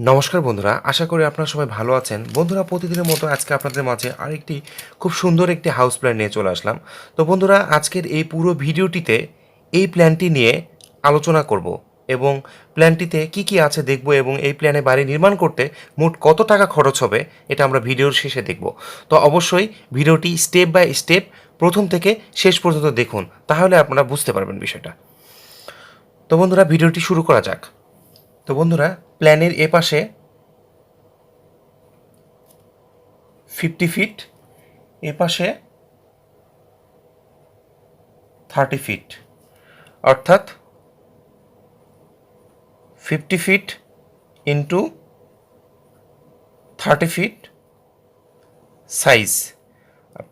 নমস্কার বন্ধুরা, আশা করি আপনারা সবাই ভালো আছেন। বন্ধুরা, প্রতিদিনের মতো আজকে আপনাদের মাঝে আরেকটি খুব সুন্দর একটি হাউস প্ল্যান নিয়ে চলে আসলাম। তো বন্ধুরা, আজকের এই পুরো ভিডিওটিতে এই প্ল্যানটি নিয়ে আলোচনা করব এবং প্ল্যানটিতে কি কি আছে দেখব এবং এই প্ল্যানে বাড়ি নির্মাণ করতে মোট কত টাকা খরচ হবে এটা আমরা ভিডিওর শেষে দেখব। তো অবশ্যই ভিডিওটি স্টেপ বাই স্টেপ প্রথম থেকে শেষ পর্যন্ত দেখুন, তাহলে আপনারা বুঝতে পারবেন বিষয়টা। তো বন্ধুরা, ভিডিওটি শুরু করা যাক। তো বন্ধুরা, প্ল্যানের এপাশে 50 ফিট, এপাশে 30 ফিট, অর্থাৎ 50 feet into 30 feet size.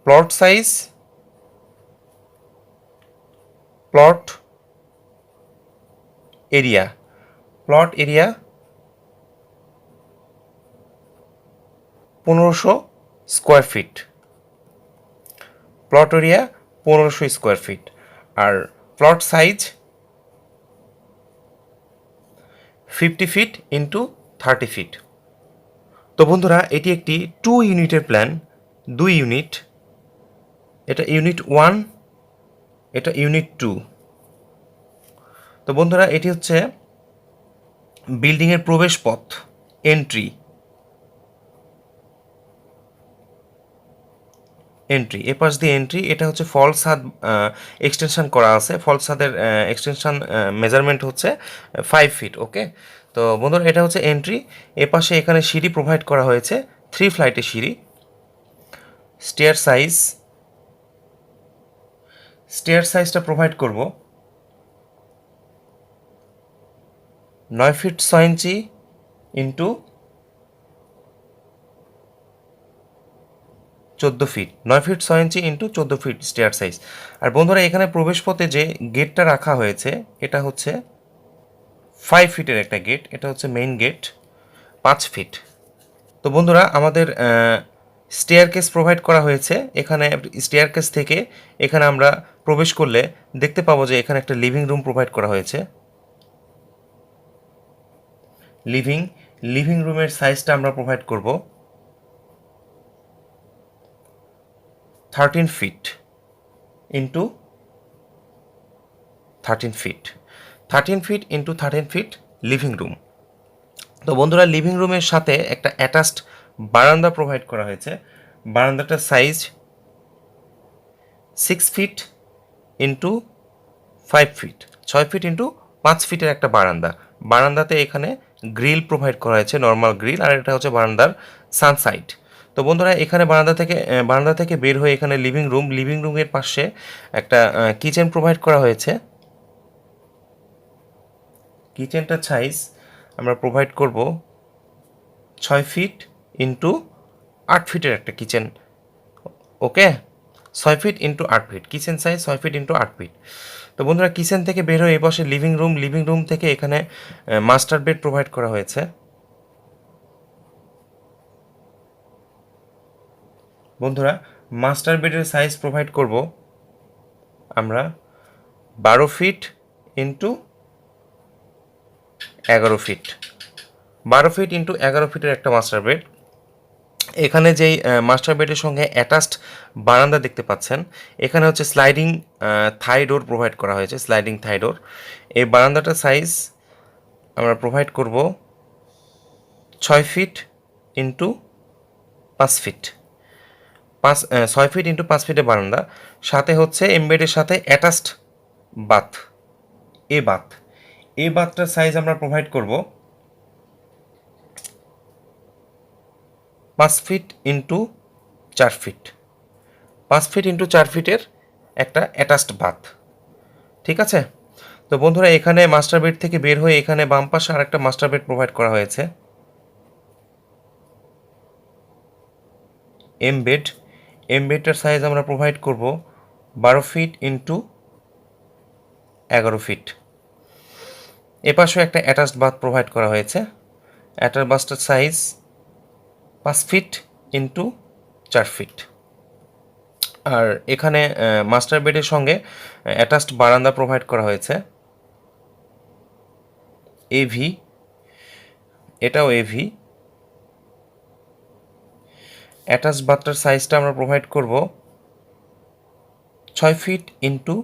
Plot size, plot area, plot area 1500 square feet, plot area 1500 square feet. আর plot size 50 feet into 30 feet. তো বন্ধুরা, এটি একটি 2 ইউনিটের প্ল্যান, 2 ইউনিট। এটা ইউনিট 1, এটা ইউনিট 2। তো বন্ধুরা, এটি হচ্ছে বিল্ডিংয়ের প্রবেশ পথ, এন্ট্রি। এপাশ দিয়ে এন্ট্রি। এটা হচ্ছে ফল ছাদ এক্সটেনশন করা আছে। ফল ছাদের এক্সটেনশন মেজারমেন্ট হচ্ছে 5 ফিট। ওকে। তো বন্ধুরা, এটা হচ্ছে এন্ট্রি। এপাশে এখানে সিঁড়ি প্রোভাইড করা হয়েছে, 3 ফ্লাইটের সিঁড়ি। স্টেয়ার সাইজটা প্রোভাইড করব 9 ফিট 6 ইঞ্চি ইন্টু 14 ফিট। 9 ফিট 6 ইঞ্চি ইন্টু 14 ফিট স্টেয়ার সাইজ। আর বন্ধুরা, এখানে প্রবেশপথে যে গেটটা রাখা হয়েছে এটা হচ্ছে 5 ফিটের একটা গেট। এটা হচ্ছে মেইন গেট, 5 ফিট। তো বন্ধুরা, আমাদের স্টেয়ার কেস প্রোভাইড করা হয়েছে। এখানে স্টেয়ার কেস থেকে এখানে আমরা প্রবেশ করলে দেখতে পাবো যে এখানে একটা লিভিং রুম প্রোভাইড করা হয়েছে। লিভিং রুমের সাইজটা আমরা প্রোভাইড করব 13 feet into 13 feet. 13 feet into 13 feet living room. তো বন্ধুরা, লিভিং রুমের সাথে একটা অ্যাটাচড বারান্দা প্রোভাইড করা হয়েছে। বারান্দাটার size 6 feet into 5 feet, 6 feet into 5 ফিটের একটা বারান্দা। বারান্দাতে এখানে গ্রিল প্রোভাইড করা হয়েছে, নর্মাল গ্রিল। আর এটা হচ্ছে বারান্দার সানসাইড। তো বন্ধুরা, এখানে বারান্দা থেকে বের হয়ে এখানে লিভিং রুমের পাশে একটা কিচেন প্রোভাইড করা হয়েছে। কিচেনটার সাইজ আমরা প্রোভাইড করব 6 ফিট ইন্টু 8 ফিটের একটা kitchen. Okay, 6 feet into 8 feet kitchen size, 6 feet into 8 feet. তো বন্ধুরা, কিচেন থেকে বের হয়ে এই পাশে লিভিং রুম থেকে এখানে মাস্টার বেড প্রোভাইড করা হয়েছে। বন্ধুরা, মাস্টার বেডের সাইজ প্রোভাইড করব আমরা 12 feet into 11 feet. 12 feet into 11 ফিটের একটা মাস্টার বেড। এখানে যেই মাস্টার বেডের সঙ্গে অ্যাটাচড বারান্দা দেখতে পাচ্ছেন, এখানে হচ্ছে স্লাইডিং থাই ডোর প্রোভাইড করা হয়েছে, স্লাইডিং থাই ডোর। এই বারান্দাটার সাইজ আমরা প্রোভাইড করব 6 feet into 5 feet. 6 feet into 5 ফিটের বারান্দা। সাথে হচ্ছে এমবেডের সাথে অ্যাটাচড বাথ। বাথ বাথটার সাইজ আমরা প্রোভাইড করব 5 feet into 4 feet. 5 feet into 4 ফিটের একটা অ্যাটাচড বাথ। ঠিক আছে। তো বন্ধুরা, এখানে মাস্টার বেড থেকে বের হয়ে এখানে বাম পাশে আর একটা মাস্টার বেড প্রোভাইড করা হয়েছে। বেডটার সাইজ আমরা প্রোভাইড করব 12 ফিট ইন্টু 11 ফিট। এপাশেও একটা অ্যাটাচড বাথ প্রোভাইড করা হয়েছে। অ্যাটাচ বাথটার সাইজ 5 ফিট ইন্টু 4 ফিট। আর এখানে মাস্টার বেডের সঙ্গে অ্যাটাচড বারান্দা প্রোভাইড করা হয়েছে। এটাও এভি। অ্যাটাচ বাথটার সাইজটা আমরা প্রোভাইড করব 6 ফিট ইন্টু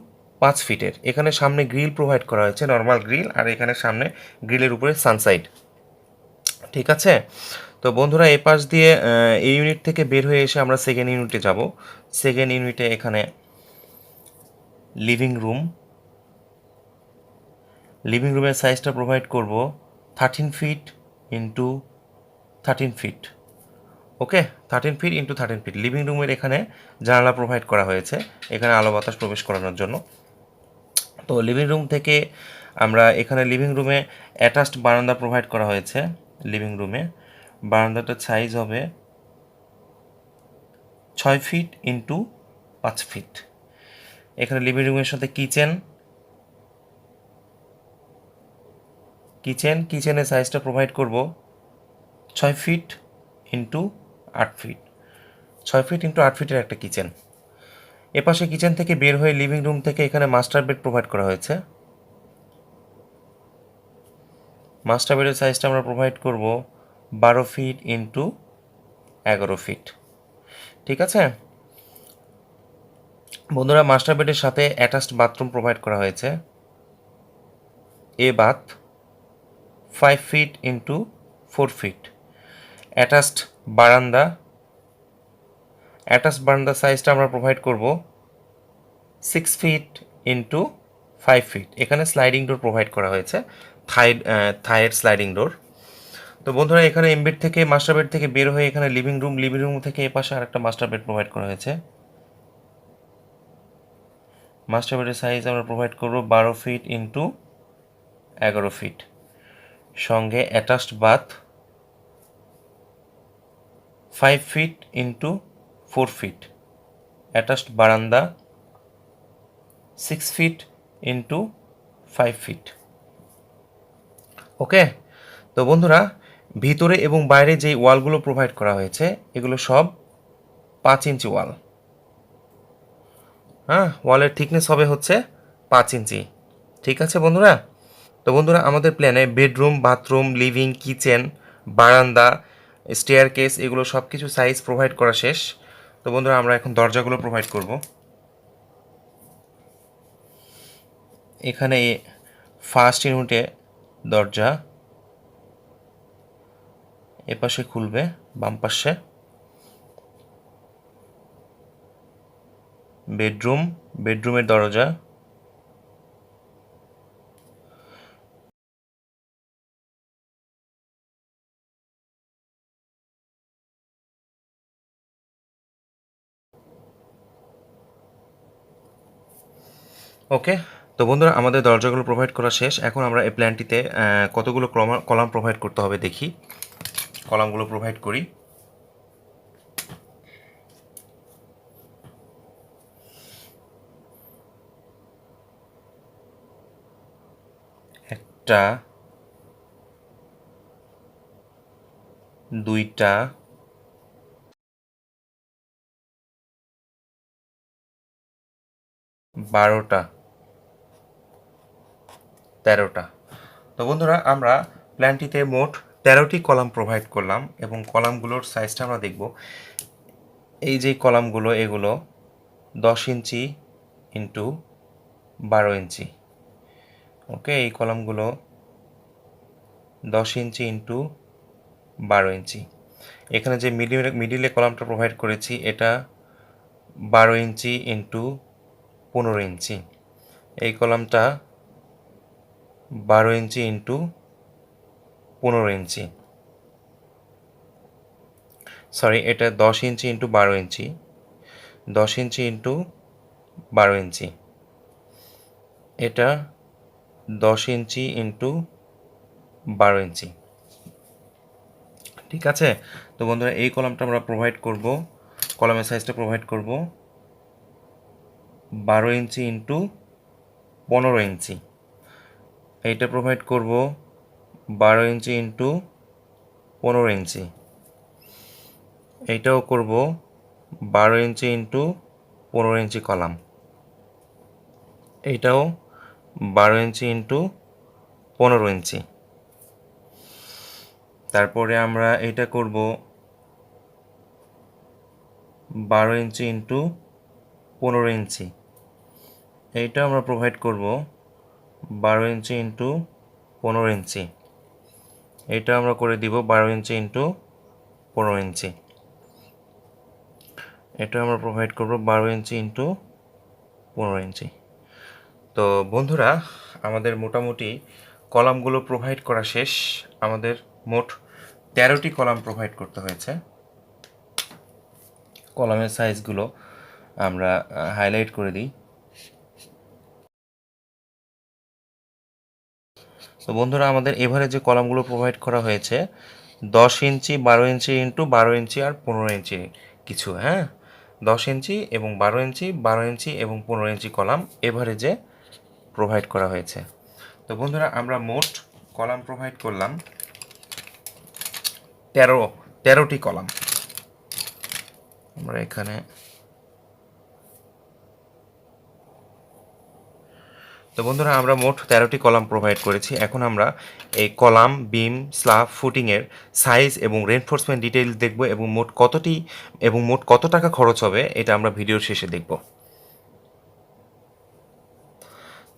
5 ফিটের। এখানে সামনে গ্রিল প্রোভাইড করা হয়েছে, নর্মাল গ্রিল, আর এখানে সামনে গ্রিলের উপরে সানসাইড। ঠিক আছে। তো বন্ধুরা এই পাশ দিয়ে এই ইউনিট থেকে বের হয়ে এসে আমরা সেকেন্ড ইউনিটে যাব। সেকেন্ড ইউনিটে এখানে লিভিং রুম, লিভিং রুমের সাইজটা প্রোভাইড করব 13 ফিট ইন্টু 13 ফিট। ওকে, 13 ফিট ইন্টু 13 ফিট। লিভিং রুমের এখানে জানালা প্রোভাইড করা হয়েছে, এখানে আলো বাতাস প্রবেশ করানোর জন্য। তো লিভিং রুম থেকে আমরা এখানে লিভিং রুমে অ্যাটাচড বারান্দা প্রোভাইড করা হয়েছে। লিভিং রুমে বারান্দাটার সাইজ হবে 6 ফিট ইন্টু 5 ফিট। এখানে লিভিং রুমের সাথে কিচেনের সাইজটা প্রোভাইড করব 6 feet into 8 feet. 6 feet into 8 ফিটের একটা কিচেন। এপাশে কিচেন থেকে বের হয়ে লিভিং রুম থেকে এখানে মাস্টার বেড প্রোভাইড করা হয়েছে। মাস্টার বেডের সাইজটা আমরা প্রোভাইড করব 12 ফিট ইন্টু 11 ফিট। ঠিক আছে বন্ধুরা, মাস্টার বেডের সাথে অ্যাটাচড বাথরুম প্রোভাইড করা হয়েছে। এ bath 5 feet into 4 feet. Attached বারান্দা সাইজটা আমরা প্রোভাইড করব 6 ফিট ইন্টু 5 ফিট। এখানে স্লাইডিং ডোর প্রোভাইড করা হয়েছে, থাইয়ের স্লাইডিং ডোর। তো বন্ধুরা এখানে এমবেড থেকে মাস্টার বেড থেকে বের হয়ে এখানে লিভিং রুম থেকে এ পাশে আরেকটা মাস্টার বেড প্রোভাইড করা হয়েছে। মাস্টার বেডের সাইজ আমরা প্রোভাইড করব 12 ফিট ইন্টু 11 ফিট। সঙ্গে attached bath 5 feet into 4 feet. Attached বারান্দা 6 ফিট ইন্টু 5 ফিট। ওকে। তো বন্ধুরা ভিতরে এবং বাইরে যেই ওয়ালগুলো প্রোভাইড করা হয়েছে এগুলো সব 5 ইঞ্চি ওয়াল। হ্যাঁ, ওয়ালের থিকনেস হবে হচ্ছে 5 ইঞ্চি। ঠিক আছে বন্ধুরা। তো বন্ধুরা আমাদের প্ল্যানে বেডরুম, বাথরুম, লিভিং, কিচেন, বারান্দা, স্টেয়ারকেস এগুলো সব কিছু সাইজ প্রোভাইড করা শেষ। তো বন্ধুরা আমরা এখন দরজাগুলো প্রোভাইড করব। এখানে ফার্স্ট ইউনিটে দরজা এপাশে খুলবে, বাম পাশে। বেডরুমের দরজা ওকে। তো বন্ধুরা আমাদের দরজাগুলো প্রোভাইড করা শেষ। এখন আমরা এই প্ল্যানটিতে কতগুলো কলাম প্রোভাইড করতে হবে দেখি। কলামগুলো প্রোভাইড করি। একটা, দুইটা, বারোটা, 13টা। তো বন্ধুরা আমরা প্ল্যানটিতে মোট 13টি কলাম প্রোভাইড করলাম এবং কলামগুলোর সাইজটা আমরা দেখব। এই যে কলামগুলো এগুলো 10 ইঞ্চি ইন্টু 12 ইঞ্চি। ওকে, এই কলামগুলো 10 ইঞ্চি ইন্টু 12 ইঞ্চি। এখানে যে মিডিলে কলামটা প্রোভাইড করেছি এটা 12 ইঞ্চি ইন্টু 15 ইঞ্চি। এই কলামটা 12 ইঞ্চি ইন্টু 15 ইঞ্চি। সরি, এটা 10 ইঞ্চি ইন্টু 12 ইঞ্চি। 10 ইঞ্চি ইন্টু 12 ইঞ্চি। এটা 10 ইঞ্চি ইন্টু 12 ইঞ্চি। ঠিক আছে। তো বন্ধুরা এই কলামটা আমরা প্রোভাইড করব, কলামের সাইজটা প্রোভাইড করব 12 ইঞ্চি ইন্টু 15 ইঞ্চি। এইটা প্রোভাইড করব 12 ইঞ্চি ইন্টু 15 ইঞ্চি। এইটাও করব 12 ইঞ্চি ইন্টু 15 ইঞ্চি কলাম। এইটাও 12 ইঞ্চি ইন্টু 15 ইঞ্চি। তারপরে আমরা এটা করব 12 ইঞ্চি ইন্টু 15 ইঞ্চি। এইটা আমরা প্রোভাইড করব 12 ইঞ্চি ইন্টু 15 ইঞ্চি। এটা আমরা করে দিব 12 ইঞ্চি ইন্টু 15 ইঞ্চি। এটা আমরা প্রোভাইড করব 12 ইঞ্চি ইন্টু 15 ইঞ্চি। তো বন্ধুরা, আমাদের মোটামুটি কলামগুলো প্রোভাইড করা শেষ। আমাদের মোট 13টি কলাম প্রোভাইড করতে হয়েছে। কলামের সাইজগুলো আমরা হাইলাইট করে দিই। তো বন্ধুরা, আমাদের এভারে যে কলামগুলো প্রোভাইড করা হয়েছে 10 ইঞ্চি, 12 ইঞ্চি ইন্টু 12 ইঞ্চি আর 15 ইঞ্চি কিছু, হ্যাঁ, 10 ইঞ্চি এবং 12 ইঞ্চি, 12 ইঞ্চি এবং 15 ইঞ্চি কলাম এভারেজে প্রোভাইড করা হয়েছে। তো বন্ধুরা, আমরা মোট কলাম প্রোভাইড করলাম 13টি কলাম। আমরা এখানে তো বন্ধুরা, আমরা মোট 13টি কলাম প্রোভাইড করেছি। এখন আমরা এই কলাম, বিম, স্ল্যাব, ফুটিংয়ের সাইজ এবং রেনফোর্সমেন্ট ডিটেইলস দেখব এবং মোট কত টাকা খরচ হবে এটা আমরা ভিডিওর শেষে দেখব।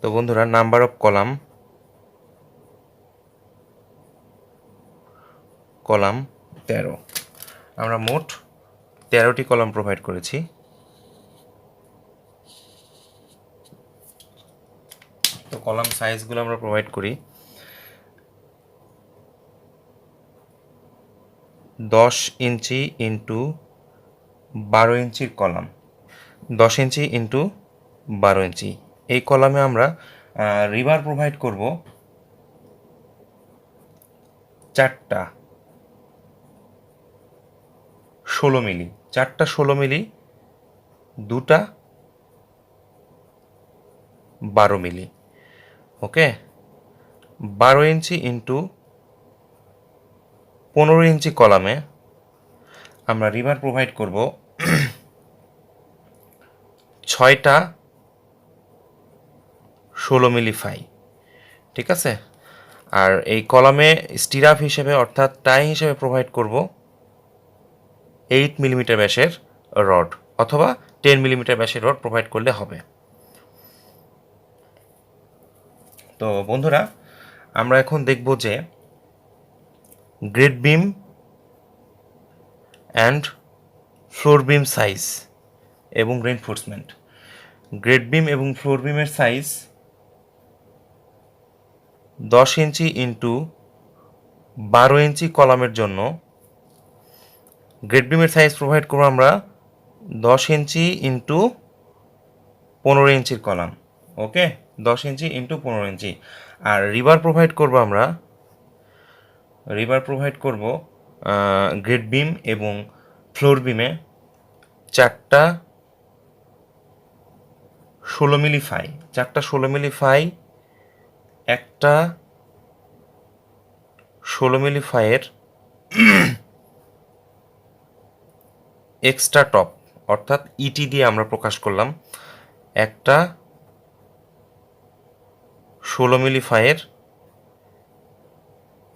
তো বন্ধুরা, নাম্বার অফ কলাম 13। আমরা মোট 13টি কলাম প্রোভাইড করেছি। তো কলাম সাইজগুলো আমরা প্রোভাইড করি। 10 ইঞ্চি ইন্টু 12 ইঞ্চির কলাম, 10 ইঞ্চি ইন্টু 12 ইঞ্চি। এই কলামে আমরা রিবার প্রোভাইড করব 4টা 16 মিলি, 4টা 16 মিলি, 2টা 12 মিলি। ওকে, 12 ইঞ্চি ইন্টু 15 ইঞ্চি কলামে আমরা রিবার প্রোভাইড করব 6টা 16 মিলি ফাই। ঠিক আছে, আর এই কলামে স্টিরাপ হিসেবে অর্থাৎ টাই হিসেবে প্রোভাইড করব 8 মিলিমিটার ব্যাসের রড অথবা 10 মিলিমিটার ব্যাসের রড প্রোভাইড করলে হবে। তো বন্ধুরা, আমরা এখন দেখব যে grade beam and floor beam size এবং রেনফোর্সমেন্ট। গ্রেড বিম এবং ফ্লোর বিমের সাইজ 10 ইঞ্চি ইন্টু 12 ইঞ্চি কলামের জন্য গ্রেড বিমের সাইজ প্রোভাইড করবো আমরা 10 ইঞ্চি ইন্টু 15 ইঞ্চির কলাম। ওকে, 10 ইঞ্চি ইন্টু 15 ইঞ্চি। আর রিবার প্রোভাইড করব গ্রেড বিম এবং ফ্লোর বিমে 4টা 16 মিলি ফাই, 4টা 16 মিলি ফাই, একটা 16 মিলি ফাইয়ের এক্সট্রা টপ অর্থাৎ ইটি দিয়ে আমরা প্রকাশ করলাম, একটা 16 মিলি ফাইয়ের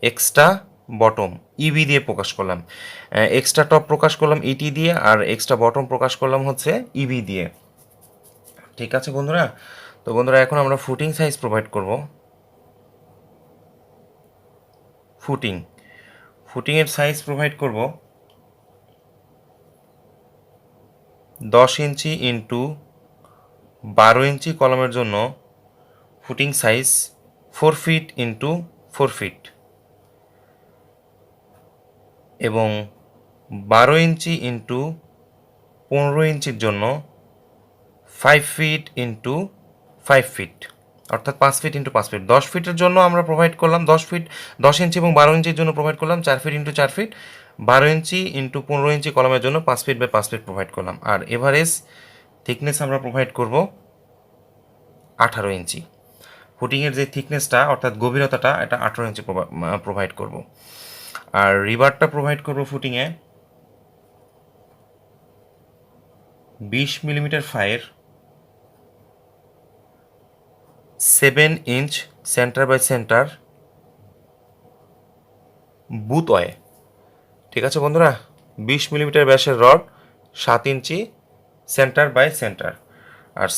এক্সট্রা বটম ইবি দিয়ে প্রকাশ করলাম। এক্সট্রা টপ প্রকাশ করলাম ইটি দিয়ে আর এক্সট্রা বটম প্রকাশ করলাম হচ্ছে ইবি দিয়ে। ঠিক আছে বন্ধুরা, তো বন্ধুরা এখন আমরা ফুটিং সাইজ প্রোভাইড করব। ফুটিংয়ের সাইজ প্রোভাইড করব 10 ইঞ্চি ইন্টু 12 ইঞ্চি কলমের জন্য footing size 4 feet into 4 feet এবং 12 ইঞ্চি ইন্টু 15 ইঞ্চির জন্য 5 ফিট ইন্টু 5 ফিট অর্থাৎ 5 ফিট ইন্টু 5 ফিট। 10 ফিটের জন্য আমরা প্রোভাইড করলাম 10 ফিট, 10 ইঞ্চি এবং 12 ইঞ্চির জন্য প্রোভাইড করলাম 4 ফিট ইন্টু 4 ফিট, 12 ইঞ্চি ইন্টু 15 ইঞ্চি কলমের জন্য 5 ফিট বাই 5 ফিট প্রোভাইড করলাম। আর এভারেজ থিকনেস আমরা প্রোভাইড করব 18 ইঞ্চি। ফুটিংয়ের যে থিকনেসটা অর্থাৎ গভীরতাটা এটা 18 ইঞ্চি প্রোভাইড করব। আর রিবারটা প্রোভাইড করব ফুটিংয়ে 20 মিলিমিটার ফাইয়ের 7 ইঞ্চ সেন্টার বাই সেন্টার বুতয়। ঠিক আছে বন্ধুরা, 20 মিলিমিটার ব্যাসের রড, 7 ইঞ্চি সেন্টার বাই সেন্টার। আর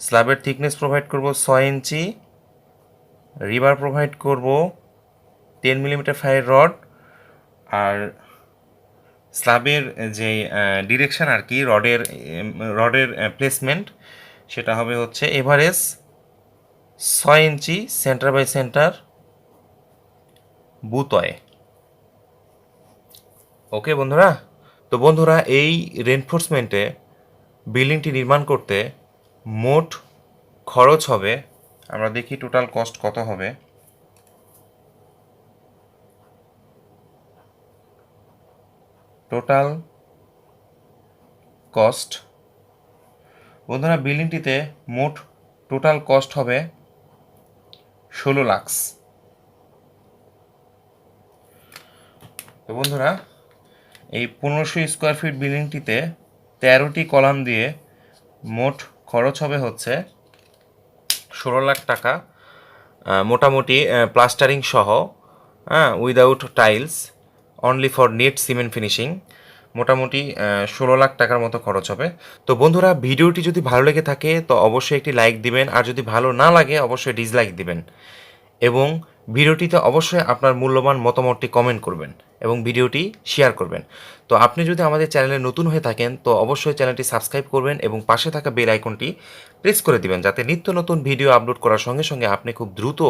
স্ল্যাবের থিকনেস প্রোভাইড করব 6 ইঞ্চি, রিবার প্রোভাইড করব 10 মিলিমিটার ফায়ার রড। আর স্ল্যাবের যে ডিরেকশন আর কি, রডের প্লেসমেন্ট, সেটা হবে হচ্ছে average 6 inch centre by centre বুতয়। ওকে বন্ধুরা, তো বন্ধুরা এই রেনফোর্সমেন্টে বিল্ডিংটি নির্মাণ করতে মোট খরচ হবে, আমরা দেখি টোটাল কস্ট কত হবে। টোটাল কস্ট বন্ধুরা, বিল্ডিংটিতে মোট টোটাল কস্ট হবে 16 লাখ। তো বন্ধুরা, এই 1500 স্কোয়ার ফিট বিল্ডিংটিতে 13টি কলাম দিয়ে মোট খরচ হবে হচ্ছে 16 লাখ টাকা, মোটামুটি প্লাস্টারিং সহ, without tiles, only for net cement finishing, মোটামুটি 16 লাখ টাকার মতো খরচ হবে। তো বন্ধুরা, ভিডিওটি যদি ভালো লেগে থাকে তো অবশ্যই একটি লাইক দিবেন, আর যদি ভালো না লাগে অবশ্যই ডিসলাইক দিবেন, এবং ভিডিওটিতে অবশ্যই আপনার মূল্যবান মতামতটি কমেন্ট করবেন এবং ভিডিওটি শেয়ার করবেন। তো আপনি যদি আমাদের চ্যানেলে নতুন হয়ে থাকেন তো অবশ্যই চ্যানেলটি সাবস্ক্রাইব করবেন এবং পাশে থাকা বেল আইকনটি প্রেস করে দিবেন, যাতে নিত্য নতুন ভিডিও আপলোড করার সঙ্গে সঙ্গে আপনি খুব দ্রুত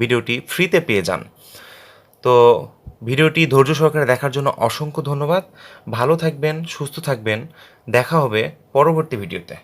ভিডিওটি ফ্রিতে পেয়ে যান। তো ভিডিওটি ধৈর্য সহকারে দেখার জন্য অসংখ্য ধন্যবাদ। ভালো থাকবেন, সুস্থ থাকবেন, দেখা হবে পরবর্তী ভিডিওতে।